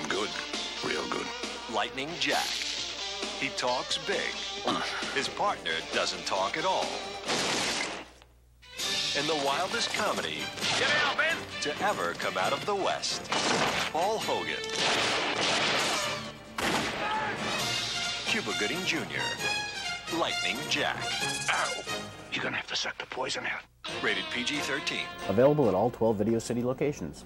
sound good. Real good. Lightning Jack. He talks big. His partner doesn't talk at all. In the wildest comedy Get out, Ben! to ever come out of the West, Paul Hogan. Cuba Gooding Jr. Lightning Jack. Ow! You're gonna have to suck the poison out. Rated PG-13. Available at all 12 Video City locations.